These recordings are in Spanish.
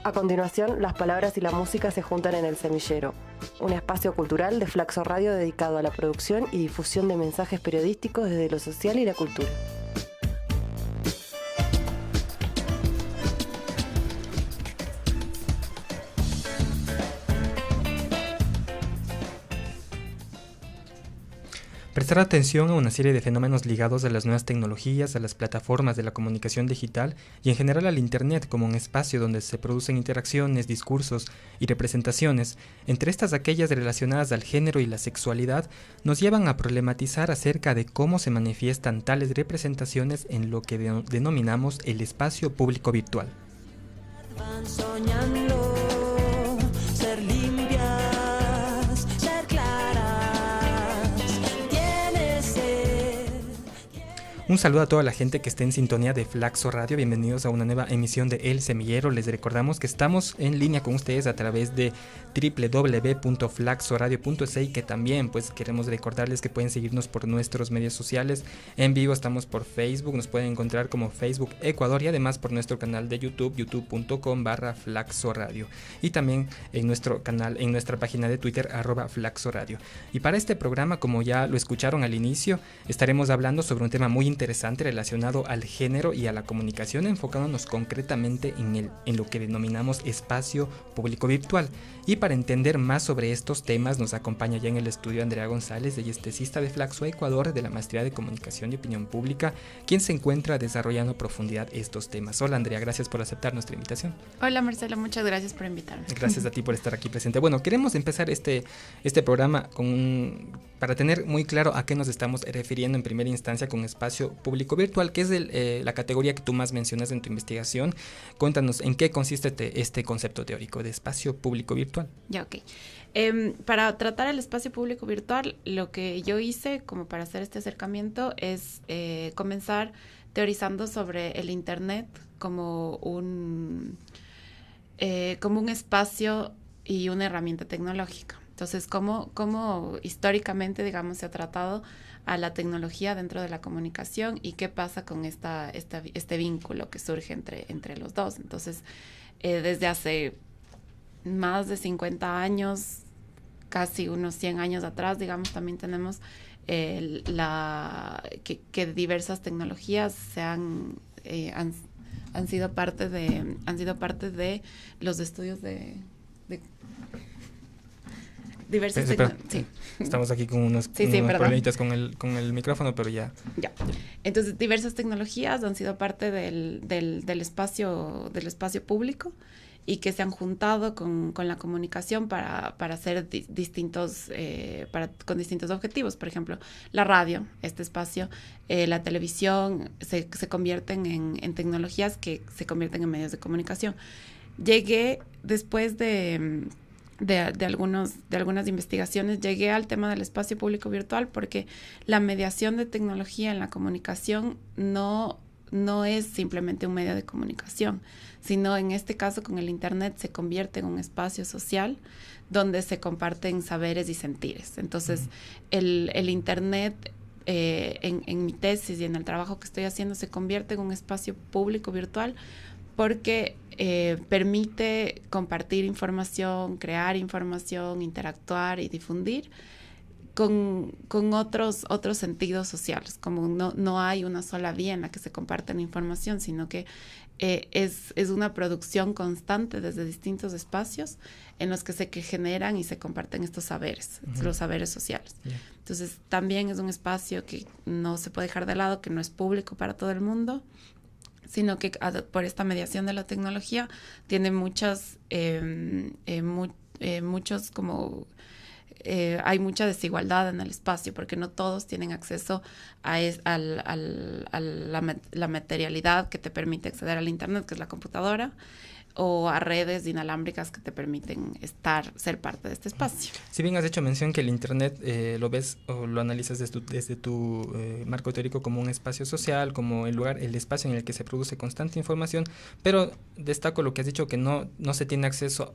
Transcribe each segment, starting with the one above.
A continuación, las palabras y la música se juntan en El Semillero, un espacio cultural de Flaxo Radio dedicado a la producción y difusión de mensajes periodísticos desde lo social y la cultura. Prestar atención a una serie de fenómenos ligados a las nuevas tecnologías, a las plataformas de la comunicación digital y en general al Internet como un espacio donde se producen interacciones, discursos y representaciones, entre estas aquellas relacionadas al género y la sexualidad, nos llevan a problematizar acerca de cómo se manifiestan tales representaciones en lo que denominamos el espacio público virtual. Van soñando ser limpias, ser claras. Un saludo a toda la gente que esté en sintonía de Flaxo Radio. Bienvenidos a una nueva emisión de El Semillero. Les recordamos que estamos en línea con ustedes a través de www.flaxoradio.es y que también pues queremos recordarles que pueden seguirnos por nuestros medios sociales. En vivo estamos por Facebook, nos pueden encontrar como Facebook Ecuador y además por nuestro canal de YouTube, youtube.com/flaxoradio, y también en nuestro canal, en nuestra página de Twitter @flaxoradio. Y para este programa, como ya lo escucharon al inicio, estaremos hablando sobre un tema muy interesante relacionado al género y a la comunicación, enfocándonos concretamente en lo que denominamos espacio público virtual. Y para entender más sobre estos temas nos acompaña ya en el estudio Andrea González, ella es tesista de Flaxo Ecuador de la Maestría de Comunicación y Opinión Pública, quien se encuentra desarrollando a profundidad estos temas. Hola Andrea, gracias por aceptar nuestra invitación. Hola Marcelo, muchas gracias por invitarme. Gracias a ti por estar aquí presente. Bueno, queremos empezar este programa para tener muy claro a qué nos estamos refiriendo en primera instancia con espacio público virtual, que es la categoría que tú más mencionas en tu investigación. Cuéntanos en qué consiste este concepto teórico de espacio público virtual. Ya, ok. Para tratar el espacio público virtual, lo que yo hice como para hacer este acercamiento es comenzar teorizando sobre el Internet como un espacio y una herramienta tecnológica. Entonces, cómo históricamente, digamos, se ha tratado a la tecnología dentro de la comunicación y qué pasa con este vínculo que surge entre los dos. Entonces, desde hace más de 50 años, casi unos 100 años atrás, digamos, también tenemos que diversas tecnologías han sido parte de los estudios de diversas tecnologías. Sí. Estamos aquí con unos problemitas con el micrófono, pero ya. Entonces, diversas tecnologías han sido parte del espacio público y que se han juntado con la comunicación para hacer con distintos objetivos. Por ejemplo, la radio, este espacio, la televisión, se convierten en tecnologías que se convierten en medios de comunicación. Llegué después de algunas investigaciones, llegué al tema del espacio público virtual porque la mediación de tecnología en la comunicación no es simplemente un medio de comunicación, sino en este caso con el Internet se convierte en un espacio social donde se comparten saberes y sentires. Entonces, el Internet, en mi tesis y en el trabajo que estoy haciendo, se convierte en un espacio público virtual porque permite compartir información, crear información, interactuar y difundir con otros sentidos sociales, como no hay una sola vía en la que se comparte la información, sino que es una producción constante desde distintos espacios en los que se generan y se comparten estos saberes, los saberes sociales. Entonces, también es un espacio que no se puede dejar de lado, que no es público para todo el mundo, sino que por esta mediación de la tecnología tiene hay mucha desigualdad en el espacio porque no todos tienen acceso a la materialidad que te permite acceder al Internet, que es la computadora, o a redes inalámbricas que te permiten ser parte de este espacio. Si bien has hecho mención que el Internet lo ves o lo analizas desde tu marco teórico como un espacio social, como el espacio en el que se produce constante información, pero destaco lo que has dicho, que no se tiene acceso,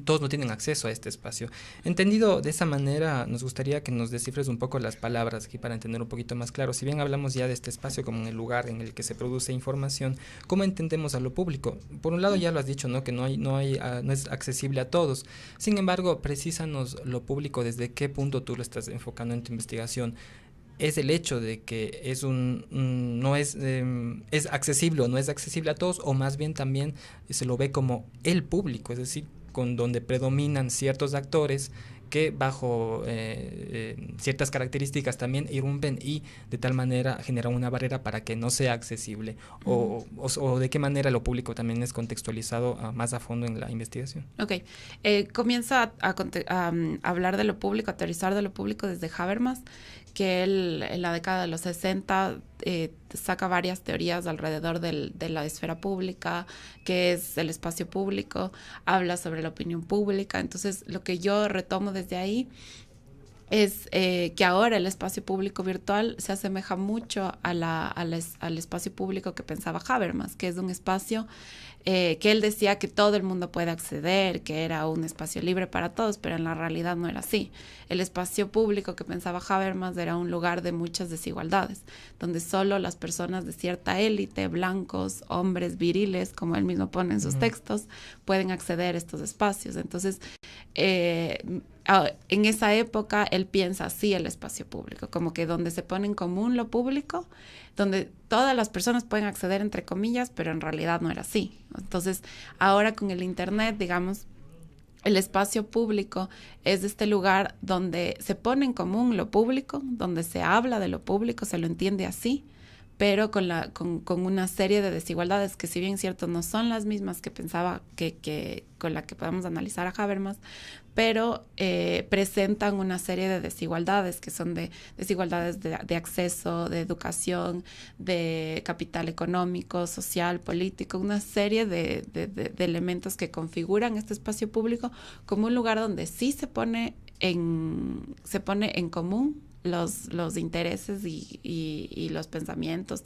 todos no tienen acceso a este espacio. Entendido de esa manera, nos gustaría que nos descifres un poco las palabras aquí para entender un poquito más claro. Si bien hablamos ya de este espacio como el lugar en el que se produce información, ¿cómo entendemos a lo público? Por un lado ya lo has dicho, ¿no? Que no es accesible a todos. Sin embargo, precísanos lo público, desde qué punto tú lo estás enfocando en tu investigación. ¿Es el hecho de que es accesible o no es accesible a todos, o más bien también se lo ve como el público, es decir, con donde predominan ciertos actores que bajo ciertas características también irrumpen y de tal manera generan una barrera para que no sea accesible? O de qué manera lo público también es contextualizado más a fondo en la investigación? Ok, comienza a hablar de lo público, a teorizar de lo público desde Habermas, que él en la década de los 60 saca varias teorías alrededor de la esfera pública, que es el espacio público, habla sobre la opinión pública. Entonces, lo que yo retomo desde ahí es que ahora el espacio público virtual se asemeja mucho al espacio público que pensaba Habermas, que es un espacio que él decía que todo el mundo puede acceder, que era un espacio libre para todos, pero en la realidad no era así. El espacio público que pensaba Habermas era un lugar de muchas desigualdades, donde solo las personas de cierta élite, blancos, hombres viriles, como él mismo pone en sus textos, pueden acceder a estos espacios. Entonces, en esa época él piensa así el espacio público, como que donde se pone en común lo público, donde todas las personas pueden acceder, entre comillas, pero en realidad no era así. Entonces, ahora con el Internet, digamos, el espacio público es este lugar donde se pone en común lo público, donde se habla de lo público, se lo entiende así, pero con una serie de desigualdades que, si bien cierto, no son las mismas que pensaba que con la que podemos analizar a Habermas, pero presentan una serie de desigualdades que son desigualdades de acceso, de educación, de capital económico, social, político, una serie de elementos que configuran este espacio público como un lugar donde sí se pone en común los intereses y los pensamientos,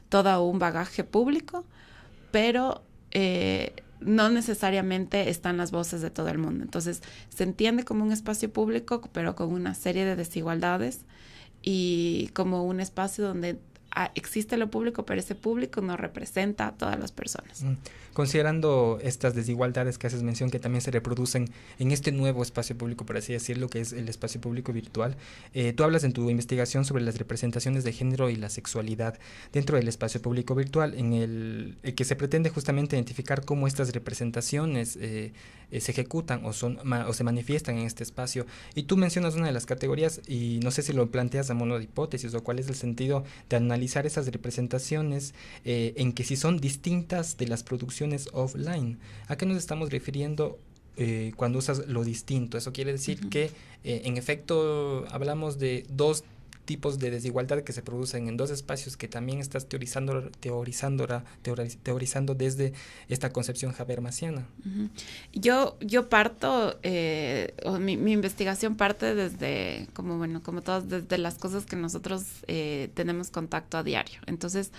todo un bagaje público, pero no necesariamente están las voces de todo el mundo. Entonces, se entiende como un espacio público, pero con una serie de desigualdades, y como un espacio donde existe lo público, pero ese público no representa a todas las personas. Considerando estas desigualdades que haces mención, que también se reproducen en este nuevo espacio público, por así decirlo, que es el espacio público virtual, tú hablas en tu investigación sobre las representaciones de género y la sexualidad dentro del espacio público virtual, en el que se pretende justamente identificar cómo estas representaciones se ejecutan o se manifiestan en este espacio. Y tú mencionas una de las categorías, y no sé si lo planteas a modo de hipótesis o cuál es el sentido de analizar esas representaciones en que si son distintas de las producciones offline. ¿A qué nos estamos refiriendo cuando usas lo distinto? Eso quiere decir que en efecto hablamos de dos tipos de desigualdad que se producen en dos espacios que también estás teorizando desde esta concepción habermasiana. Yo parto, mi investigación parte desde, como todas, desde las cosas que nosotros tenemos contacto a diario. Entonces,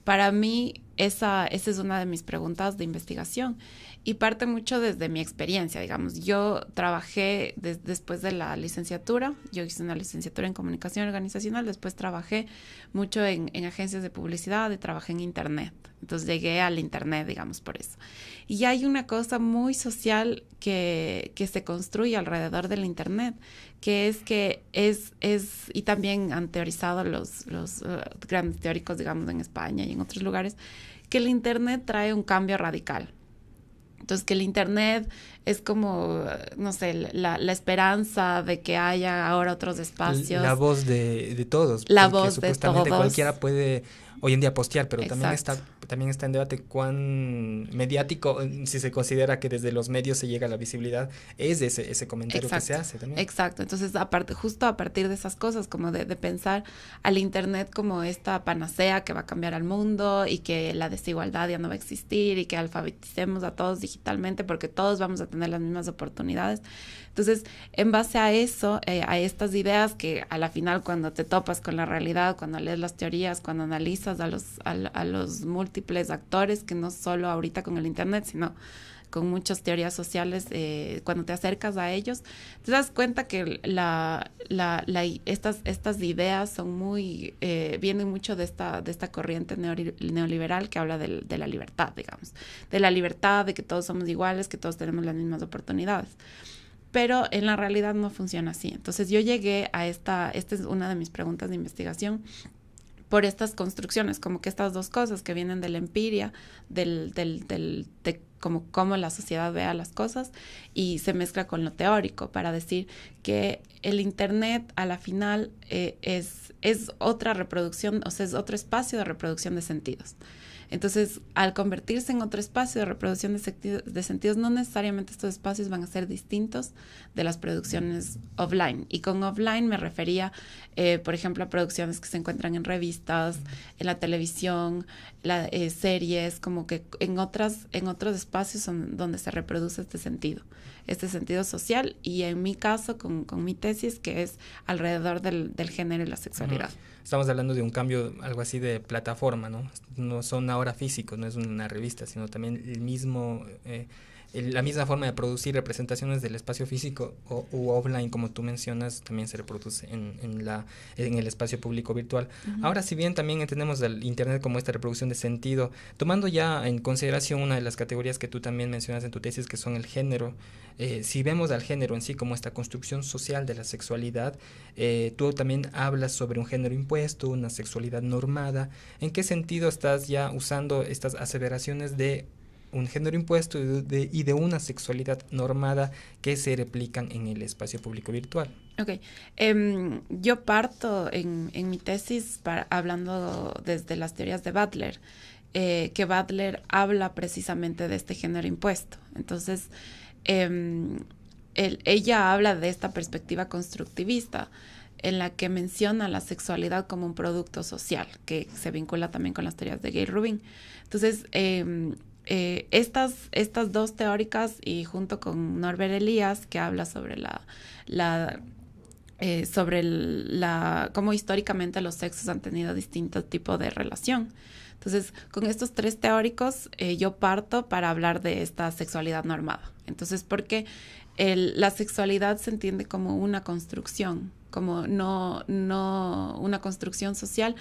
para mí, esa es una de mis preguntas de investigación, y parte mucho desde mi experiencia. Digamos, yo trabajé después de la licenciatura, yo hice una licenciatura en comunicación organizacional, después trabajé mucho en agencias de publicidad y trabajé en Internet. Entonces llegué al Internet, digamos, por eso. Y hay una cosa muy social que se construye alrededor del Internet, que es y también han teorizado los grandes teóricos, digamos, en España y en otros lugares, que el Internet trae un cambio radical. Entonces, que el Internet es como, no sé, la esperanza de que haya ahora otros espacios. La voz de todos. La voz de todos. Supuestamente cualquiera puede hoy en día postear, pero Exacto. también está en debate cuán mediático, si se considera que desde los medios se llega a la visibilidad, es ese comentario Exacto. que se hace también. Exacto. Entonces, justo a partir de esas cosas, como de pensar al Internet como esta panacea que va a cambiar al mundo y que la desigualdad ya no va a existir y que alfabeticemos a todos digitalmente porque todos vamos a tener las mismas oportunidades. Entonces, en base a eso, a estas ideas que a la final, cuando te topas con la realidad, cuando lees las teorías, cuando analizas a los múltiples actores, que no solo ahorita con el Internet, sino con muchas teorías sociales, cuando te acercas a ellos, te das cuenta que estas ideas son muy, vienen mucho de esta corriente neoliberal que habla de la libertad, digamos, de la libertad, de que todos somos iguales, que todos tenemos las mismas oportunidades. Pero en la realidad no funciona así. Entonces yo llegué a esta es una de mis preguntas de investigación, por estas construcciones, como que estas dos cosas que vienen de la empiria, de cómo la sociedad vea las cosas, y se mezcla con lo teórico para decir que el Internet a la final es otra reproducción, o sea, es otro espacio de reproducción de sentidos. Entonces, al convertirse en otro espacio de reproducción de sentidos, no necesariamente estos espacios van a ser distintos de las producciones offline. Y con offline me refería, por ejemplo, a producciones que se encuentran en revistas, en la televisión, series, como que en otros espacios donde se reproduce este sentido social, y en mi caso, con mi tesis, que es alrededor del género y la sexualidad. Estamos hablando de un cambio, algo así de plataforma, ¿no? No son ahora físicos, no es una revista, sino también la misma forma de producir representaciones del espacio físico u offline, como tú mencionas, también se reproduce en el espacio público virtual. Uh-huh. Ahora, si bien también entendemos el Internet como esta reproducción de sentido, tomando ya en consideración una de las categorías que tú también mencionas en tu tesis, que son el género, si vemos al género en sí como esta construcción social de la sexualidad, tú también hablas sobre un género impuesto, una sexualidad normada. ¿En qué sentido estás ya usando estas aseveraciones de un género impuesto y de una sexualidad normada que se replican en el espacio público virtual? Ok. Yo parto en mi tesis hablando desde las teorías de Butler, que Butler habla precisamente de este género impuesto. Entonces, ella habla de esta perspectiva constructivista en la que menciona la sexualidad como un producto social, que se vincula también con las teorías de Gay Rubin. Entonces, estas dos teóricas, y junto con Norbert Elias, que habla sobre cómo históricamente los sexos han tenido distintos tipos de relación. Entonces, con estos tres teóricos, yo parto para hablar de esta sexualidad normada. Entonces, porque la sexualidad se entiende como una construcción, como no una construcción social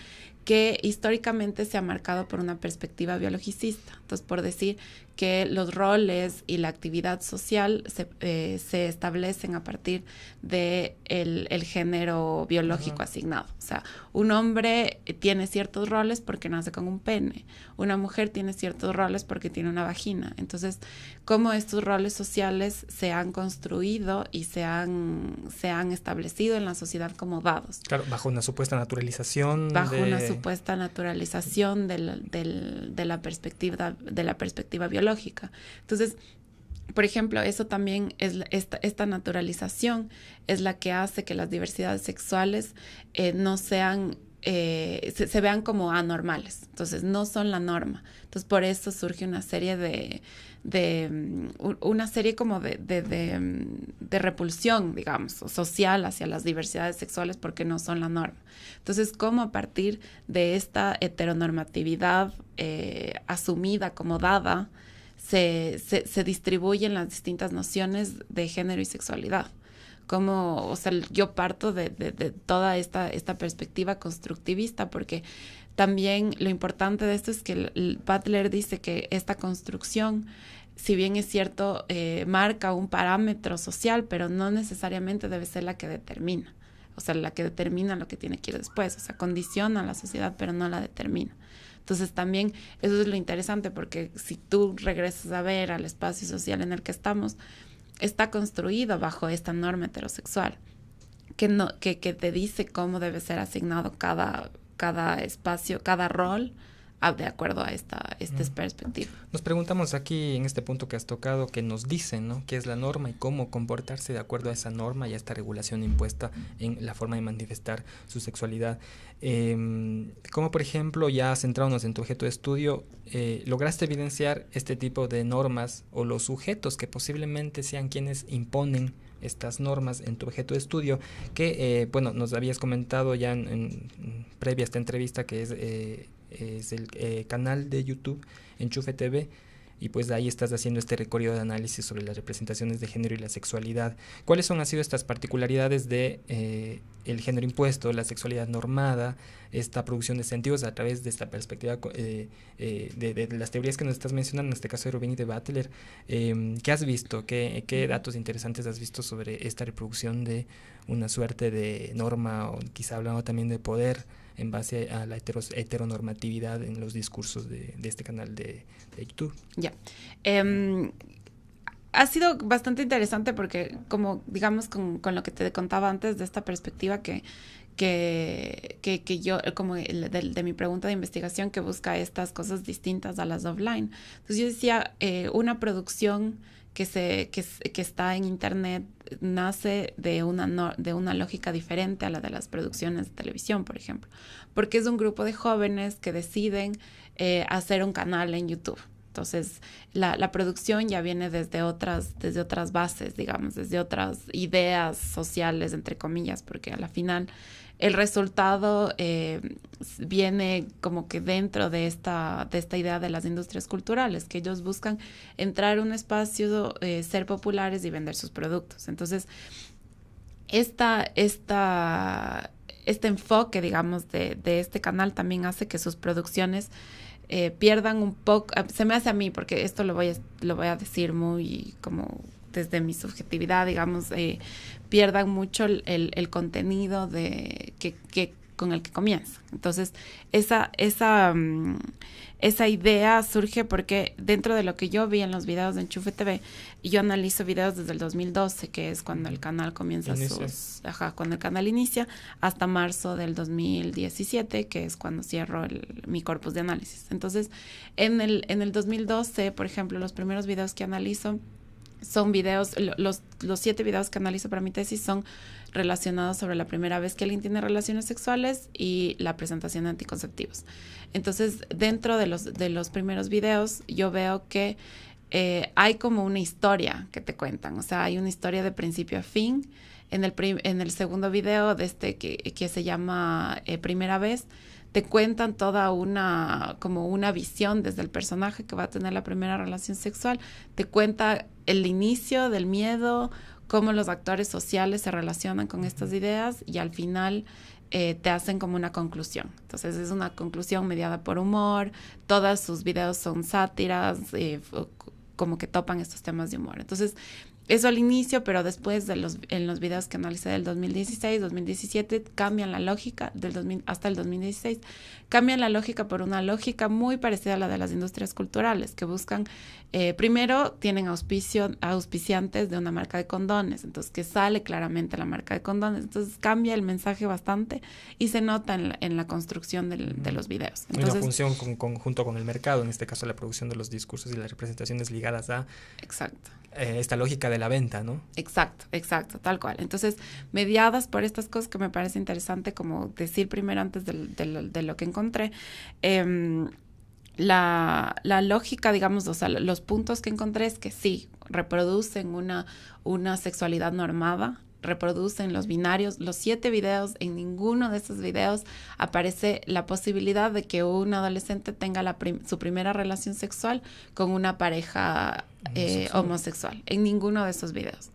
que históricamente se ha marcado por una perspectiva biologicista. Entonces, por decir que los roles y la actividad social se establecen a partir de el género biológico asignado. O sea, un hombre tiene ciertos roles porque nace con un pene, una mujer tiene ciertos roles porque tiene una vagina. Entonces, cómo estos roles sociales se han construido y se han establecido en la sociedad como dados. Claro, bajo una supuesta naturalización. Una supuesta naturalización de la perspectiva biológica. Entonces, por ejemplo, eso también es esta naturalización es la que hace que las diversidades sexuales no sean se vean como anormales. Entonces, no son la norma. Entonces, por eso surge una serie de repulsión, digamos, social hacia las diversidades sexuales porque no son la norma. Entonces, cómo a partir de esta heteronormatividad asumida como dada, se distribuyen las distintas nociones de género y sexualidad. Como, o sea, yo parto de toda esta perspectiva constructivista, porque también lo importante de esto es que Butler dice que esta construcción, si bien es cierto, marca un parámetro social, pero no necesariamente debe ser la que determina. O sea, la que determina lo que tiene que ir después. O sea, condiciona a la sociedad, pero no la determina. Entonces también eso es lo interesante, porque si tú regresas a ver al espacio social en el que estamos, está construido bajo esta norma heterosexual que te dice cómo debe ser asignado cada espacio, cada rol, de acuerdo a esta perspectiva. Nos preguntamos aquí en este punto que has tocado, que nos dicen, ¿no?, qué es la norma y cómo comportarse de acuerdo a esa norma y a esta regulación impuesta en la forma de manifestar su sexualidad. Como por ejemplo, ya centrándonos en tu objeto de estudio, lograste evidenciar este tipo de normas o los sujetos que posiblemente sean quienes imponen estas normas en tu objeto de estudio, que nos habías comentado ya en previa a esta entrevista, que es el canal de YouTube Enchufe TV, y pues ahí estás haciendo este recorrido de análisis sobre las representaciones de género y la sexualidad. ¿Cuáles han sido estas particularidades de el género impuesto, la sexualidad normada, esta producción de sentidos a través de esta perspectiva de las teorías que nos estás mencionando, en este caso de Rubin y de Butler? ¿Qué has visto? ¿Qué datos interesantes has visto sobre esta reproducción de una suerte de norma, o quizá hablando también de poder, en base a la heteronormatividad en los discursos de este canal de YouTube? Ya. Ha sido bastante interesante porque, como digamos, con lo que te contaba antes de esta perspectiva que yo, como de mi pregunta de investigación, que busca estas cosas distintas a las offline. Entonces yo decía, una producción que está en internet nace de una lógica diferente a la de las producciones de televisión, por ejemplo, porque es un grupo de jóvenes que deciden hacer un canal en YouTube. Entonces, la producción ya viene desde otras bases, digamos, desde otras ideas sociales, entre comillas, porque a la final el resultado viene como que dentro de esta idea de las industrias culturales, que ellos buscan entrar a un espacio, ser populares y vender sus productos. Entonces, este enfoque, digamos, de este canal también hace que sus producciones pierdan un poco, se me hace a mí, porque esto lo voy a decir muy como desde mi subjetividad, digamos, pierdan mucho el contenido que con el que comienza. Entonces, esa idea surge porque dentro de lo que yo vi en los videos de Enchufe TV, yo analizo videos desde el 2012, que es cuando el canal comienza cuando el canal inicia, hasta marzo del 2017, que es cuando cierro mi corpus de análisis. Entonces, en el 2012, por ejemplo, los primeros videos que analizo son videos, los 7 videos que analizo para mi tesis son relacionados sobre la primera vez que alguien tiene relaciones sexuales y la presentación de anticonceptivos. Entonces, dentro de los primeros videos, yo veo que hay como una historia que te cuentan. O sea, hay una historia de principio a fin. En el segundo video, que se llama Primera Vez, te cuentan toda una visión desde el personaje que va a tener la primera relación sexual. Te cuenta el inicio del miedo, cómo los actores sociales se relacionan con estas ideas y al final te hacen como una conclusión. Entonces es una conclusión mediada por humor, todos sus videos son sátiras, como que topan estos temas de humor. Entonces eso al inicio, pero después en los videos que analicé del 2016, 2017, cambian la lógica hasta el 2016. Cambian la lógica por una lógica muy parecida a la de las industrias culturales, que buscan, primero tienen auspiciantes de una marca de condones, entonces que sale claramente la marca de condones. Entonces cambia el mensaje bastante y se nota en la construcción de los videos. Entonces, una función junto con el mercado, en este caso la producción de los discursos y las representaciones ligadas a... Exacto. Esta lógica de la venta, ¿no? Exacto, tal cual. Entonces, mediadas por estas cosas que me parece interesante como decir primero antes de lo que encontré, la lógica, digamos, o sea, los puntos que encontré es que sí, reproducen una sexualidad normada, reproducen los binarios. Los 7 videos, en ninguno de esos videos aparece la posibilidad de que un adolescente tenga su primera relación sexual con una pareja homosexual. En ninguno de esos videos.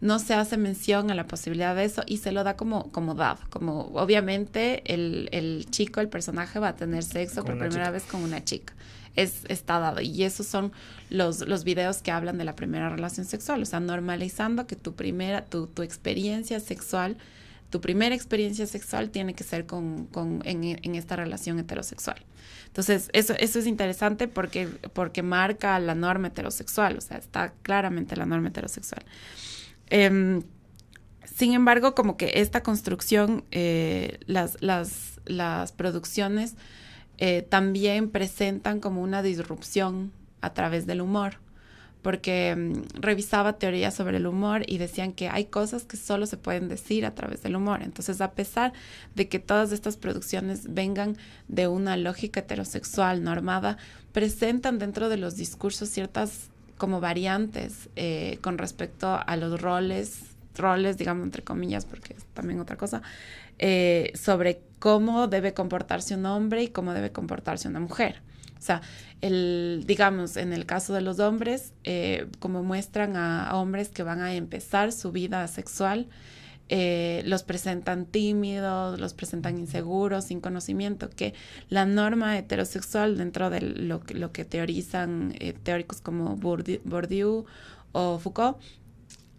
No se hace mención a la posibilidad de eso y se lo da como dado. Como obviamente el chico, el personaje va a tener sexo por primera vez con una chica. Está dado. Y esos son los videos que hablan de la primera relación sexual. O sea, normalizando que tu experiencia sexual, tu primera experiencia sexual tiene que ser en esta relación heterosexual. Entonces, eso es interesante porque marca la norma heterosexual. O sea, está claramente la norma heterosexual. Sin embargo, como que esta construcción, las producciones también presentan como una disrupción a través del humor, porque revisaba teorías sobre el humor y decían que hay cosas que solo se pueden decir a través del humor. Entonces, a pesar de que todas estas producciones vengan de una lógica heterosexual normada, presentan dentro de los discursos ciertas como variantes con respecto a los roles, digamos, entre comillas, porque es también otra cosa, sobre cómo debe comportarse un hombre y cómo debe comportarse una mujer. O sea, digamos, en el caso de los hombres, como muestran a hombres que van a empezar su vida sexual, los presentan tímidos, los presentan inseguros, sin conocimiento, que la norma heterosexual dentro de lo que teorizan teóricos como Bourdieu o Foucault,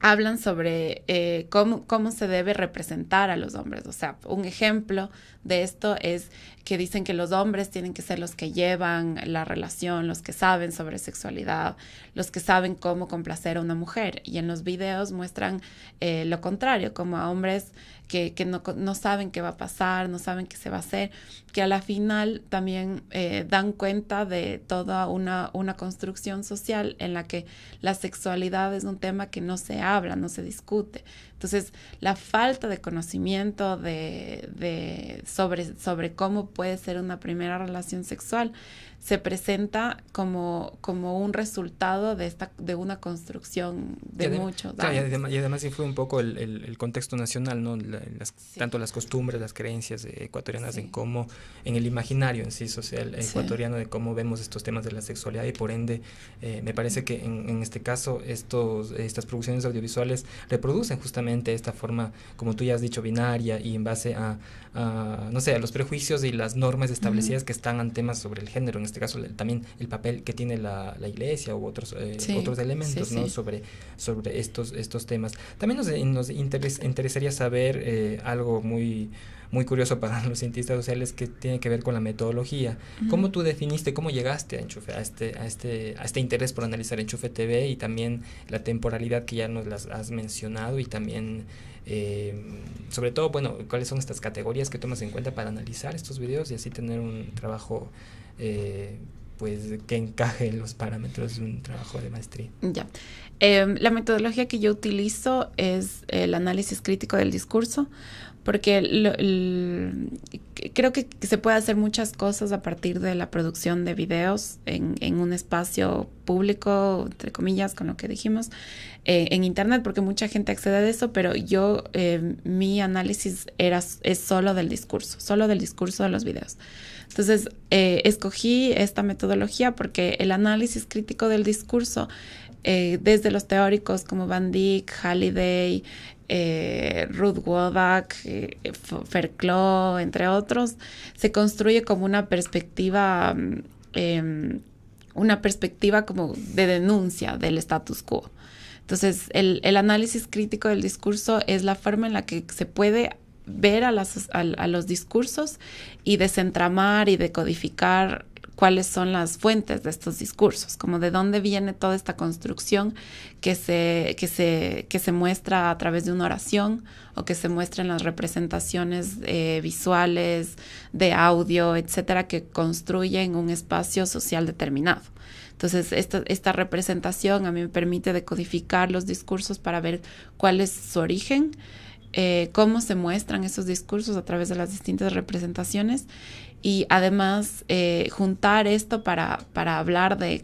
hablan sobre cómo se debe representar a los hombres. O sea, un ejemplo de esto es que dicen que los hombres tienen que ser los que llevan la relación, los que saben sobre sexualidad, los que saben cómo complacer a una mujer. Y en los videos muestran lo contrario, como a hombres que no saben qué va a pasar, no saben qué se va a hacer, que a la final también dan cuenta de toda una construcción social en la que la sexualidad es un tema que no se habla, no se discute. Entonces, la falta de conocimiento sobre cómo puede ser una primera relación sexual se presenta como un resultado de una construcción de muchos años. Y además influye un poco el contexto nacional, ¿no? Tanto las costumbres, las creencias ecuatorianas en el imaginario en sí social ecuatoriano de cómo vemos estos temas de la sexualidad, y por ende me parece que en este caso estas producciones audiovisuales reproducen justamente esta forma, como tú ya has dicho, binaria, y en base a los prejuicios y las normas establecidas que están en temas sobre el género, en este caso también el papel que tiene la iglesia u otros elementos, ¿no? Sobre estos temas. También nos interesaría saber algo muy muy curioso para los cientistas sociales, que tiene que ver con la metodología. ¿Cómo tú definiste, cómo llegaste a Enchufe, a este interés por analizar Enchufe TV, y también la temporalidad que ya nos las has mencionado, y también sobre todo, bueno, cuáles son estas categorías que tomas en cuenta para analizar estos videos y así tener un trabajo pues que encaje en los parámetros de un trabajo de maestría? Ya. La metodología que yo utilizo es el análisis crítico del discurso, porque creo que se puede hacer muchas cosas a partir de la producción de videos en un espacio público, entre comillas, con lo que dijimos, en internet, porque mucha gente accede a eso, pero mi análisis es solo del discurso de los videos. Entonces, escogí esta metodología porque el análisis crítico del discurso, desde los teóricos como Van Dijk, Halliday, Ruth Wodak, Verklo, entre otros, se construye como una perspectiva como de denuncia del status quo. Entonces, el análisis crítico del discurso es la forma en la que se puede ver a los discursos y desentramar y decodificar cuáles son las fuentes de estos discursos, como de dónde viene toda esta construcción que se muestra a través de una oración, o que se muestra en las representaciones visuales, de audio, etcétera, que construyen un espacio social determinado. Entonces, esta representación a mí me permite decodificar los discursos para ver cuál es su origen, cómo se muestran esos discursos a través de las distintas representaciones, y además juntar esto para hablar de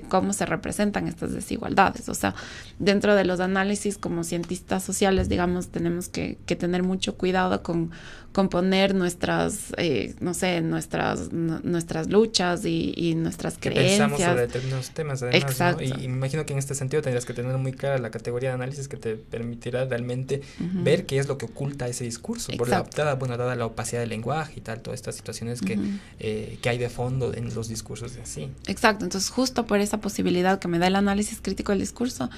cómo se representan estas desigualdades. O sea, dentro de los análisis como cientistas sociales, digamos, tenemos que tener mucho cuidado con poner nuestras luchas y nuestras creencias. Pensamos sobre determinados temas, además. Exacto. ¿No? Y me imagino que en este sentido tendrás que tener muy clara la categoría de análisis que te permitirá realmente ver qué es lo que oculta ese discurso, dada la opacidad del lenguaje y tal, todas estas situaciones que hay de fondo en los discursos en sí. Exacto. Entonces, justo por esa posibilidad que me da el análisis crítico del discurso,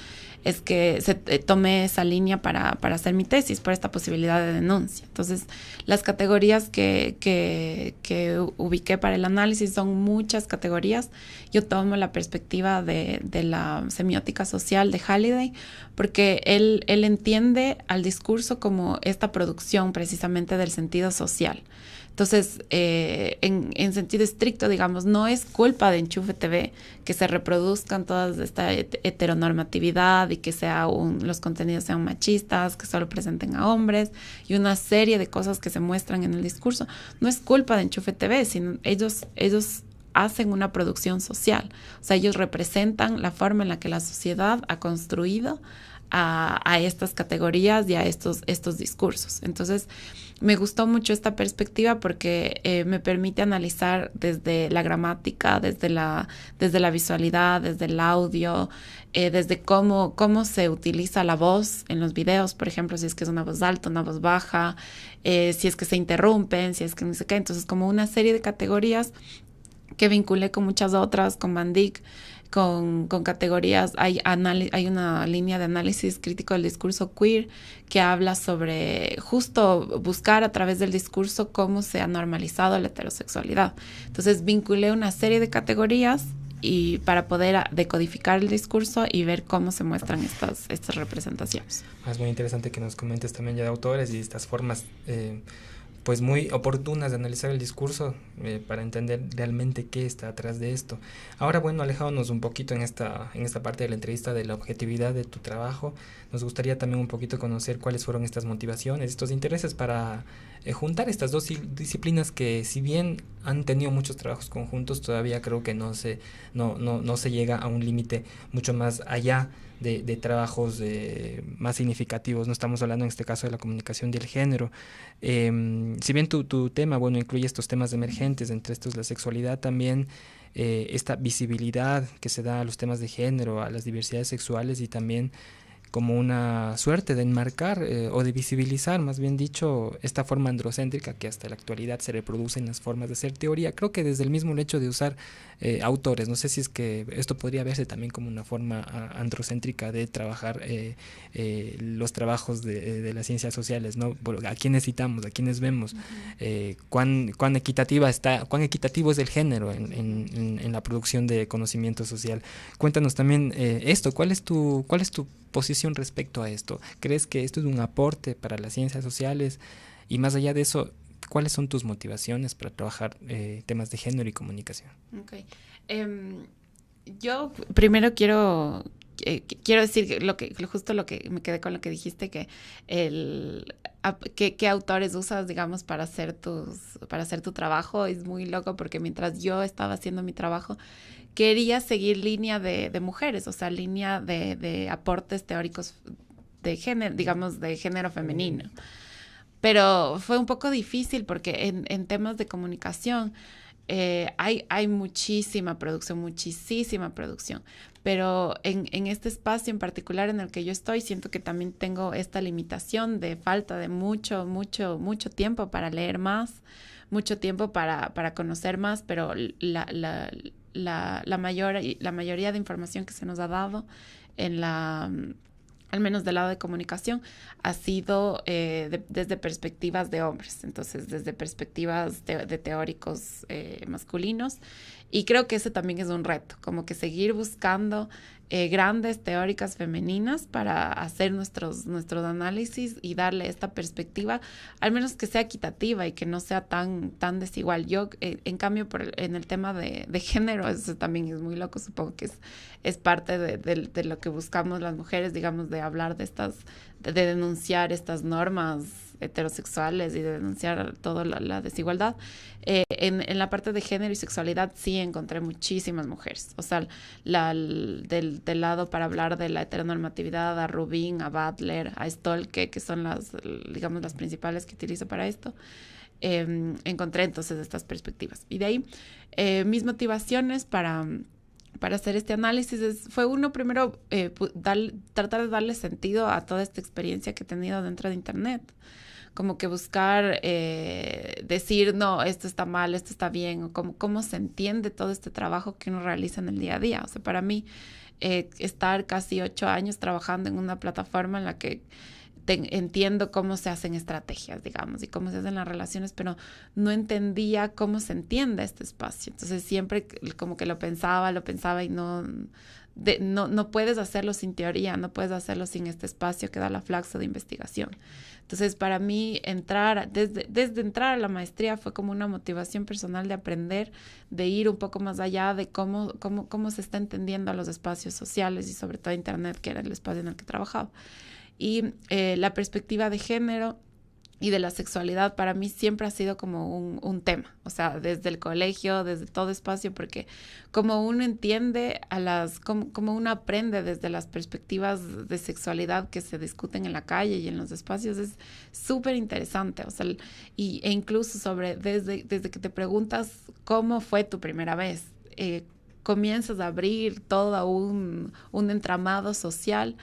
es que tomé esa línea para hacer mi tesis, por esta posibilidad de denuncia. Entonces, las categorías que ubiqué para el análisis son muchas categorías. Yo tomo la perspectiva de la semiótica social de Halliday, porque él entiende al discurso como esta producción precisamente del sentido social. Entonces, en sentido estricto, digamos, no es culpa de Enchufe TV que se reproduzcan toda esta heteronormatividad y que los contenidos sean machistas, que solo presenten a hombres y una serie de cosas que se muestran en el discurso. No es culpa de Enchufe TV, sino ellos hacen una producción social. O sea, ellos representan la forma en la que la sociedad ha construido a estas categorías y a estos discursos. Entonces, me gustó mucho esta perspectiva porque me permite analizar desde la gramática, desde la visualidad, desde el audio, desde cómo se utiliza la voz en los videos, por ejemplo, si es que es una voz alta, una voz baja, si es que se interrumpen, si es que no sé qué. Entonces, como una serie de categorías que vinculé con muchas otras, con Bandic, con categorías. Hay una línea de análisis crítico del discurso queer que habla sobre justo buscar a través del discurso cómo se ha normalizado la heterosexualidad. Entonces vinculé una serie de categorías y para poder decodificar el discurso y ver cómo se muestran estas representaciones. Es muy interesante que nos comentes también ya de autores y estas formas pues muy oportunas de analizar el discurso para entender realmente qué está atrás de esto. Ahora, bueno, alejándonos un poquito en esta parte de la entrevista de la objetividad de tu trabajo, nos gustaría también un poquito conocer cuáles fueron estas motivaciones, estos intereses para juntar estas dos disciplinas que, si bien han tenido muchos trabajos conjuntos, todavía creo que no se llega a un límite mucho más allá de trabajos más significativos. No estamos hablando en este caso de la comunicación del género. Si bien tu tema, bueno, incluye estos temas emergentes, entre estos la sexualidad también, esta visibilidad que se da a los temas de género, a las diversidades sexuales, y también como una suerte de enmarcar o de visibilizar, más bien dicho, esta forma androcéntrica que hasta la actualidad se reproduce en las formas de hacer teoría. Creo que desde el mismo hecho de usar autores, no sé si es que esto podría verse también como una forma androcéntrica de trabajar los trabajos de las ciencias sociales, ¿no? A quiénes citamos, a quiénes vemos, cuán equitativo es el género en la producción de conocimiento social. Cuéntanos también esto, ¿cuál es tu posición respecto a esto? ¿Crees que esto es un aporte para las ciencias sociales? Y más allá de eso, ¿cuáles son tus motivaciones para trabajar temas de género y comunicación? Okay. Yo primero quiero decir justo lo que me quedé con lo que dijiste, que qué autores usas, digamos, para hacer tu trabajo. Es muy loco porque mientras yo estaba haciendo mi trabajo, quería seguir línea de mujeres, o sea, línea de aportes teóricos de género, digamos, de género femenino. Pero fue un poco difícil porque en temas de comunicación hay muchísima producción, pero en este espacio en particular en el que yo estoy, siento que también tengo esta limitación de falta de mucho tiempo para leer más, mucho tiempo para conocer más, pero la mayoría de información que se nos ha dado al menos del lado de comunicación, ha sido desde perspectivas de hombres, entonces desde perspectivas de teóricos masculinos, y creo que ese también es un reto, como que seguir buscando grandes teóricas femeninas para hacer nuestros análisis y darle esta perspectiva, al menos que sea equitativa y que no sea tan desigual. Yo, en cambio, en el tema de género, eso también es muy loco, supongo que es parte de lo que buscamos las mujeres, digamos, de hablar de denunciar estas normas heterosexuales y de denunciar toda la desigualdad. En la parte de género y sexualidad sí encontré muchísimas mujeres. O sea, del lado para hablar de la heteronormatividad, a Rubin, a Butler, a Stoll, que son las principales que utilizo para esto. Encontré entonces estas perspectivas. Y de ahí, mis motivaciones para hacer este análisis fue uno, primero, tratar de darle sentido a toda esta experiencia que he tenido dentro de Internet. Como que buscar decir, no, esto está mal, esto está bien, o cómo se entiende todo este trabajo que uno realiza en el día a día. O sea, para mí, estar casi 8 años trabajando en una plataforma en la que entiendo cómo se hacen estrategias, digamos, y cómo se hacen las relaciones, pero no entendía cómo se entiende este espacio. Entonces siempre como que lo pensaba y no puedes hacerlo sin teoría, no puedes hacerlo sin este espacio que da la Flaxo de investigación. Entonces, para mí, desde entrar a la maestría fue como una motivación personal de aprender, de ir un poco más allá de cómo se está entendiendo a los espacios sociales y sobre todo Internet, que era el espacio en el que trabajaba. Y la perspectiva de género y de la sexualidad para mí siempre ha sido como un tema, o sea, desde el colegio, desde todo espacio, porque como uno entiende como uno aprende desde las perspectivas de sexualidad que se discuten en la calle y en los espacios, es súper interesante, o sea, e incluso desde que te preguntas cómo fue tu primera vez, comienzas a abrir todo un entramado social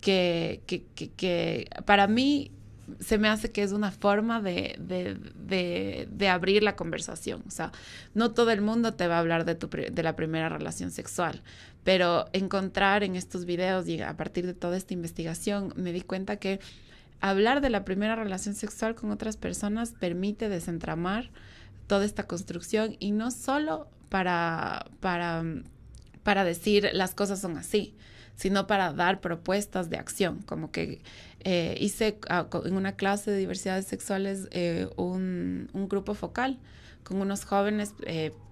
que para mí se me hace que es una forma de abrir la conversación. O sea, no todo el mundo te va a hablar de la primera relación sexual, pero encontrar en estos videos y a partir de toda esta investigación me di cuenta que hablar de la primera relación sexual con otras personas permite desentramar toda esta construcción y no solo para decir las cosas son así, sino para dar propuestas de acción, como que hice en una clase de diversidades sexuales un grupo focal con unos jóvenes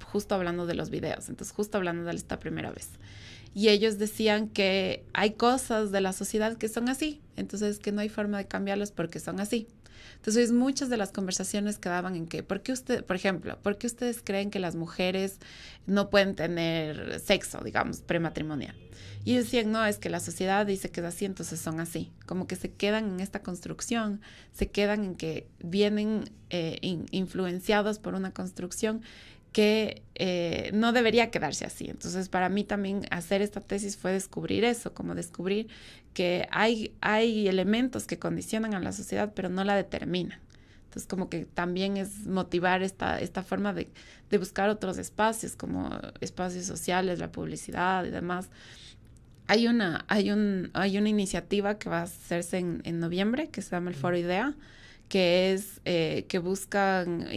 justo hablando de los videos, entonces justo hablando de esta primera vez. Y ellos decían que hay cosas de la sociedad que son así, entonces que no hay forma de cambiarlas porque son así. Entonces muchas de las conversaciones quedaban en que, por ejemplo, ¿por qué ustedes creen que las mujeres no pueden tener sexo, digamos, prematrimonial? Y ellos decían, no, es que la sociedad dice que es así, entonces son así. Como que se quedan en esta construcción, se quedan en que vienen influenciados por una construcción que no debería quedarse así. Entonces, para mí también hacer esta tesis fue descubrir eso, como descubrir que hay elementos que condicionan a la sociedad, pero no la determinan. Entonces, como que también es motivar esta forma de buscar otros espacios, como espacios sociales, la publicidad y demás. Hay una iniciativa que va a hacerse en noviembre, que se llama el Foro IDEA, que es que buscan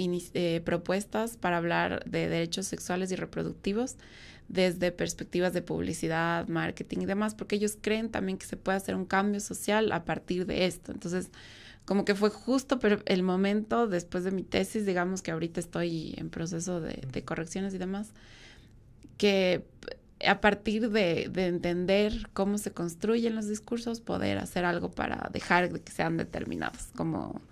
propuestas para hablar de derechos sexuales y reproductivos desde perspectivas de publicidad, marketing y demás, porque ellos creen también que se puede hacer un cambio social a partir de esto. Entonces, como que fue justo el momento después de mi tesis, digamos que ahorita estoy en proceso de correcciones y demás, que a partir de entender cómo se construyen los discursos, poder hacer algo para dejar de que sean determinados, como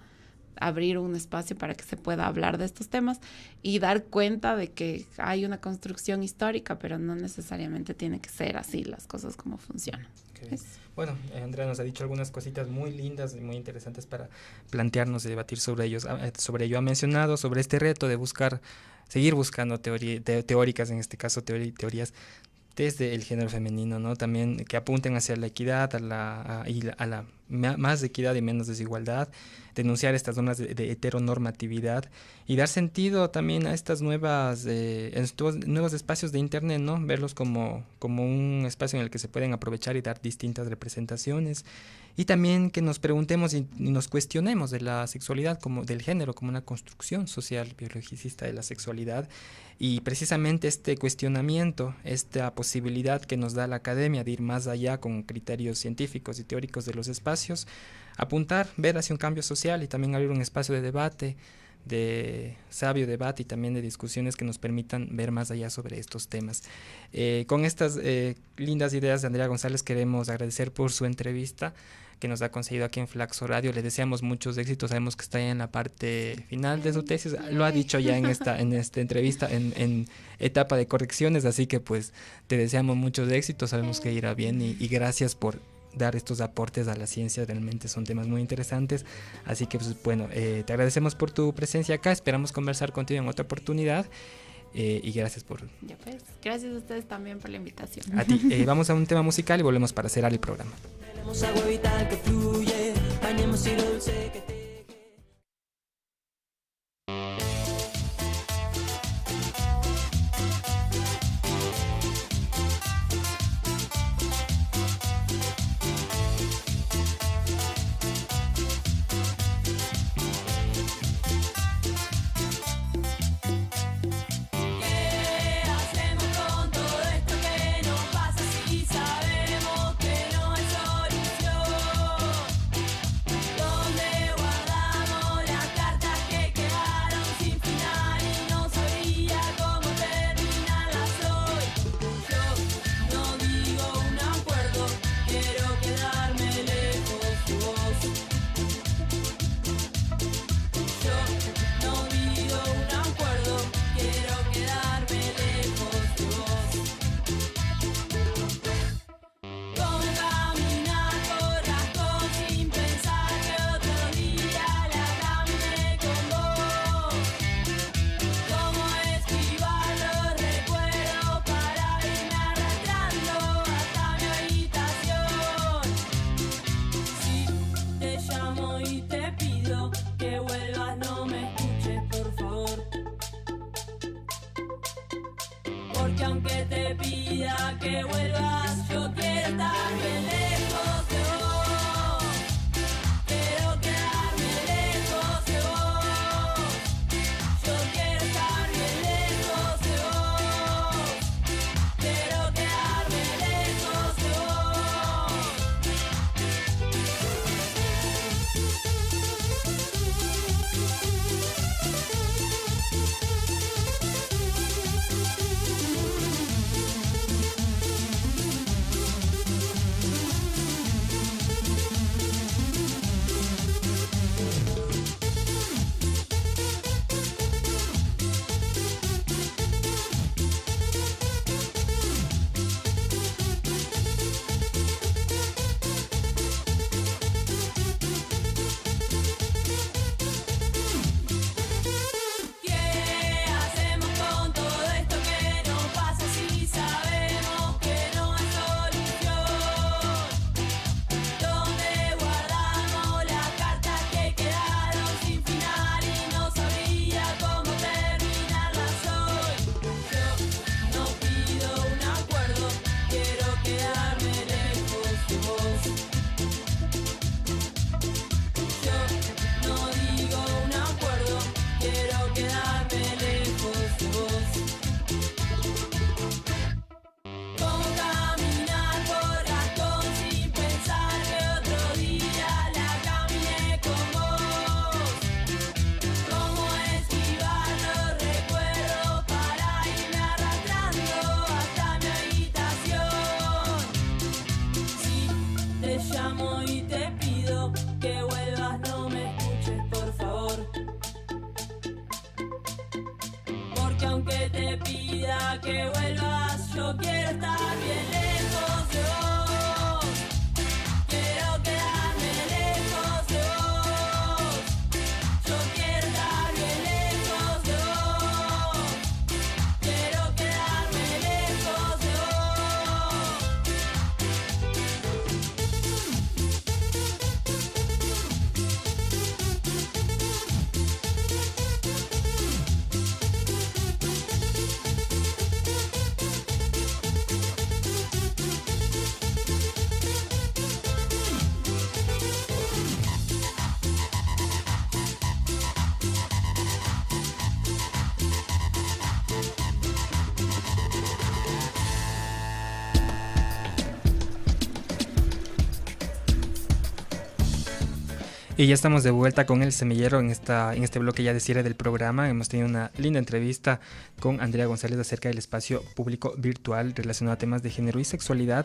abrir un espacio para que se pueda hablar de estos temas y dar cuenta de que hay una construcción histórica, pero no necesariamente tiene que ser así las cosas como funcionan. Okay. Bueno, Andrea nos ha dicho algunas cositas muy lindas y muy interesantes para plantearnos y debatir sobre ellos. Sobre ello ha mencionado sobre este reto de seguir buscando teóricas, en este caso teorías desde el género femenino, ¿no? También que apunten hacia la equidad, a la más equidad y menos desigualdad, denunciar estas normas de heteronormatividad y dar sentido también a estas nuevos espacios de internet, ¿no? Verlos como un espacio en el que se pueden aprovechar y dar distintas representaciones. Y también que nos preguntemos y nos cuestionemos de la sexualidad, como del género, como una construcción social biologicista de la sexualidad. Y precisamente este cuestionamiento, esta posibilidad que nos da la academia de ir más allá con criterios científicos y teóricos de los espacios, apuntar, ver hacia un cambio social y también abrir un espacio de debate, de sabio debate y también de discusiones que nos permitan ver más allá sobre estos temas. Con estas lindas ideas de Andrea González queremos agradecer por su entrevista que nos ha conseguido aquí en Flaxo Radio. Le deseamos muchos éxitos, sabemos que está ya en la parte final de su tesis, lo ha dicho ya en esta entrevista, en etapa de correcciones, así que pues te deseamos muchos éxitos, sabemos que irá bien y gracias por dar estos aportes a la ciencia, realmente son temas muy interesantes, así que pues bueno, te agradecemos por tu presencia acá, esperamos conversar contigo en otra oportunidad. Y gracias por... Ya pues, gracias a ustedes también por la invitación. A ti. Vamos a un tema musical y volvemos para cerrar el programa. Tenemos agua vital que fluye, bañemos y dulce que te... Sabemos que no hay solución. ¿Dónde porque aunque te pida que vuelvas, yo quiero estar bien lejos de vos. Quiero quedarme lejos de vos. Yo quiero estar bien lejos de vos. Quiero quedarme lejos de vos. ¿Qué hacemos con todo esto que nos pasa si sabemos que no hay solución? ¿Dónde guardamos las cartas que quedaron sin final y no sabría cómo terminarlas hoy? Yo no pido un acuerdo, quiero quedarme lejos de vos. Yo no digo un acuerdo, quiero quedarme lejos de vos. Cómo caminar por Gastón sin pensar que otro día la caminé con vos. Cómo esquivar los recuerdos para irme arrastrando hasta mi habitación. Si te llamo y te pido que vuelvas, no me escuches, por favor. Porque aunque te pida que vuelvas, yo quiero estar bien lejos de vos. Quiero quedarme lejos de vos. Yo quiero estar bien lejos de vos. Quiero quedarme lejos de vos. Y ya estamos de vuelta con El Semillero en este bloque ya de cierre del programa. Hemos tenido una linda entrevista con Andrea González acerca del espacio público virtual relacionado a temas de género y sexualidad.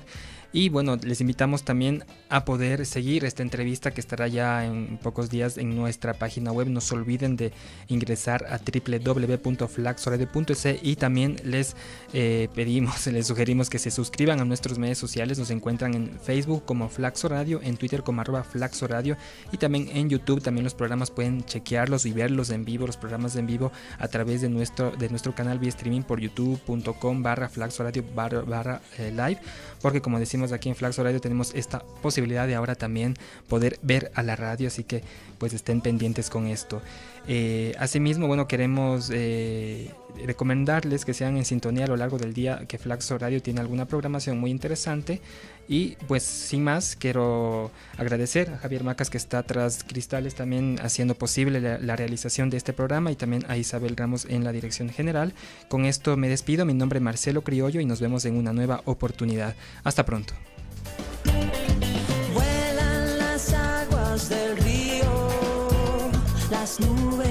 Y bueno, les invitamos también a poder seguir esta entrevista que estará ya en pocos días en nuestra página web. No se olviden de ingresar a www.flaxoradio.es y también les les sugerimos que se suscriban a nuestros medios sociales. Nos encuentran en Facebook como Flaxo Radio, en Twitter como @FlaxoRadio y también en YouTube. También los programas pueden chequearlos y verlos en vivo, los programas en vivo a través de nuestro canal vía streaming por youtube.com/FlaxoRadio/live, porque como decimos aquí en Flaxo Radio tenemos esta posibilidad de ahora también poder ver a la radio, así que pues estén pendientes con esto. Asimismo, bueno, queremos recomendarles que sean en sintonía a lo largo del día, que Flaxo Radio tiene alguna programación muy interesante. Y pues sin más, quiero agradecer a Javier Macas, que está tras cristales también haciendo posible la realización de este programa, y también a Isabel Ramos en la dirección general. Con esto me despido, mi nombre es Marcelo Criollo y nos vemos en una nueva oportunidad. Hasta pronto. Vuelan las aguas del río, las nubes